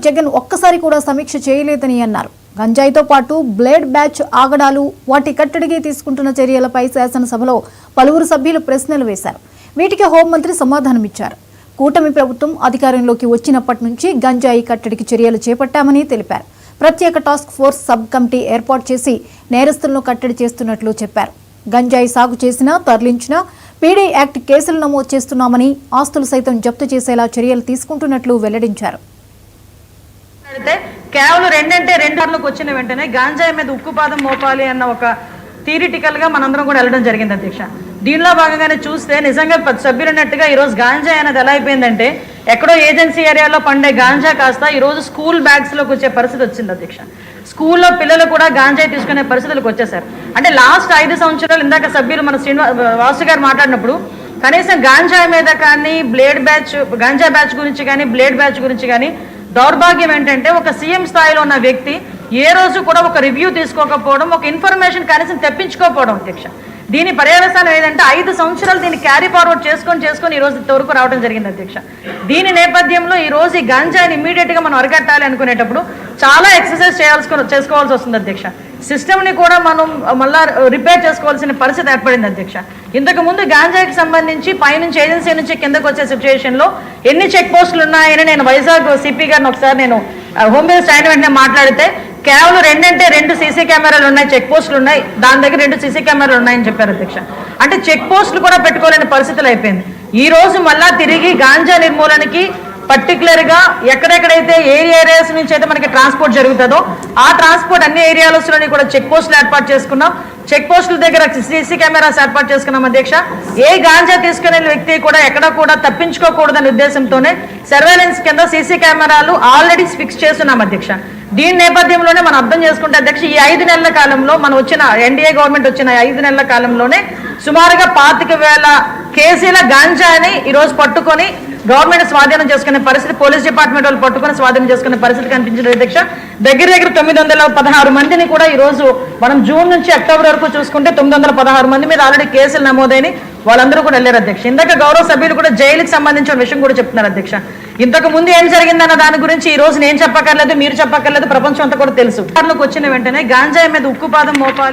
జగన్ ఒక్కసారి కూడా సమీక్ష చేయలేదని అన్నారు. గంజాయితో పాటు బ్లేడ్ బ్యాచ్ ఆగడాలు, వాటి కట్టడికి తీసుకుంటున్న చర్యలపై శాసనసభలో పలువురు సభ్యులు ప్రశ్నలు వేశారు. వీటికి హోంమంత్రి సమాధానమిచ్చారు. కూటమి ప్రభుత్వం అధికారంలోకి వచ్చినప్పటి నుంచి గంజాయి కట్టడికి చర్యలు చేపట్టామని తెలిపారు. ప్రత్యేక టాస్క్ ఫోర్స్ సబ్ కమిటీ ఏర్పాటు చేసి నేరస్తులను కట్టడి చేస్తున్నట్లు చెప్పారు. గంజాయి సాగు చేసినా, తరలించినా పీడీ యాక్ట్ కేసులు నమోదు చేస్తున్నామని, ఆస్తులు సైతం జప్తు చేసేలా చర్యలు తీసుకుంటున్నట్లు వెల్లడించారు. కేవలం రెండులోకి వచ్చిన వెంటనే గాంజాయి మీద ఉక్కుపాదం మోపాలి అన్న ఒక థియరిటికల్ గా మనందరం కూడా వెళ్ళడం జరిగింది అధ్యక్ష. దీనిలో భాగంగానే చూస్తే నిజంగా సభ్యులు అన్నట్టుగా ఈరోజు గాంజాయి అనేది ఎలా అయిపోయిందంటే ఎక్కడో ఏజెన్సీ ఏరియాలో పండే గాంజా కాస్త ఈరోజు స్కూల్ బ్యాగ్స్ లోకి వచ్చే పరిస్థితి వచ్చింది అధ్యక్ష. స్కూల్లో పిల్లలు కూడా గాంజాయి తీసుకునే పరిస్థితులకు వచ్చేసారు. అంటే లాస్ట్ 5 సంవత్సరాలు ఇందాక సభ్యులు మన వాసు గారు మాట్లాడినప్పుడు కనీసం గాంజాయి మీద కానీ గాంజా బ్యాచ్ గురించి కానీ బ్లేడ్ బ్యాచ్ గురించి కానీ దౌర్భాగ్యం ఏంటంటే ఒక సీఎం స్థాయిలో ఉన్న వ్యక్తి ఏ రోజు కూడా ఒక రివ్యూ తీసుకోకపోవడం, ఒక ఇన్ఫర్మేషన్ కనీసం తెప్పించుకోకపోవడం అధ్యక్ష. దీని పర్యవసానం ఏదంటే 5 సంవత్సరాలు దీన్ని క్యారీ ఫార్వర్డ్ చేసుకొని ఈ రోజు ఇంతవరకు రావడం జరిగింది అధ్యక్ష. దీని నేపథ్యంలో ఈ రోజు ఈ గాంజాని ఇమీడియట్ గా మనం అరికట్టాలి అనుకునేటప్పుడు చాలా ఎక్సర్సైజ్ చేసుకోవాల్సి వస్తుంది అధ్యక్ష. సిస్టమ్ని కూడా మనం మళ్ళా రిపేర్ చేసుకోవాల్సిన పరిస్థితి ఏర్పడింది అధ్యక్ష. ఇంతకు ముందు గాంజాకి సంబంధించి పైనుంచి ఏజెన్సీ నుంచి కిందకు వచ్చే సిచ్యువేషన్లో ఎన్ని చెక్ పోస్టులు ఉన్నాయని నేను వైజాగ్ సిపి గారిని ఒకసారి నేను హోమ్ మినిస్టర్ అయిన వెంటనే మాట్లాడితే కేవలం 2 సీసీ కెమెరాలు ఉన్నాయి, చెక్ పోస్టులు ఉన్నాయి, దాని దగ్గర 2 సీసీ కెమెరాలు ఉన్నాయని చెప్పారు అధ్యక్ష. అంటే చెక్ పోస్టులు కూడా పెట్టుకోలేని పరిస్థితులు అయిపోయింది. ఈ రోజు మళ్ళా తిరిగి గాంజా నిర్మూలనకి పర్టికులర్గా ఎక్కడెక్కడైతే ఏరియాస్ నుంచి అయితే మనకి ట్రాన్స్పోర్ట్ జరుగుతుందో ఆ ట్రాన్స్పోర్ట్ అన్ని ఏరియాలలోని కూడా చెక్ పోస్టులు ఏర్పాటు చేసుకున్నాం. చెక్ పోస్టుల దగ్గర సీసీ కెమెరాస్ ఏర్పాటు చేసుకున్నాం అధ్యక్ష. ఏ గాంజా తీసుకునే వ్యక్తి కూడా ఎక్కడ కూడా తప్పించుకోకూడదనే ఉద్దేశంతోనే సర్వేలెన్స్ కింద సీసీ కెమెరాలు ఆల్రెడీ ఫిక్స్ చేస్తున్నాం అధ్యక్ష. దీని నేపథ్యంలోనే మనం అర్థం చేసుకుంటే అధ్యక్ష, ఈ 5 నెలల కాలంలో మనం వచ్చిన ఎన్డీఏ గవర్నమెంట్ వచ్చిన 5 నెలల కాలంలోనే సుమారుగా 25,000 కేజీల గాంజాని ఈరోజు పట్టుకొని గవర్నమెంట్ స్వాధీనం చేసుకునే పరిస్థితి, పోలీస్ డిపార్ట్మెంట్ వాళ్ళు పట్టుకొని స్వాధీనం చేసుకునే పరిస్థితి కనిపించింది అధ్యక్ష. దగ్గర 916 మందిని కూడా ఈ రోజు మనం జూన్ నుంచి అక్టోబర్ వరకు చూసుకుంటే 916 మంది మీద ఆల్రెడీ కేసులు నమోదైన వాళ్ళందరూ కూడా వెళ్ళారు అధ్యక్ష. ఇందాక గౌరవ సభ్యులు కూడా జైలుకి సంబంధించిన విషయం కూడా చెప్తున్నారు అధ్యక్ష. ఇంతకు ముందు ఏం జరిగిందన్న దాని గురించి ఈ రోజు నేను చెప్పక్కర్లేదు, మీరు చెప్పక్కర్లేదు, ప్రపంచం అంతా కూడా తెలుసు. వచ్చిన వెంటనే గాంజాయి మీద ఉక్కుపాదం మోపాలి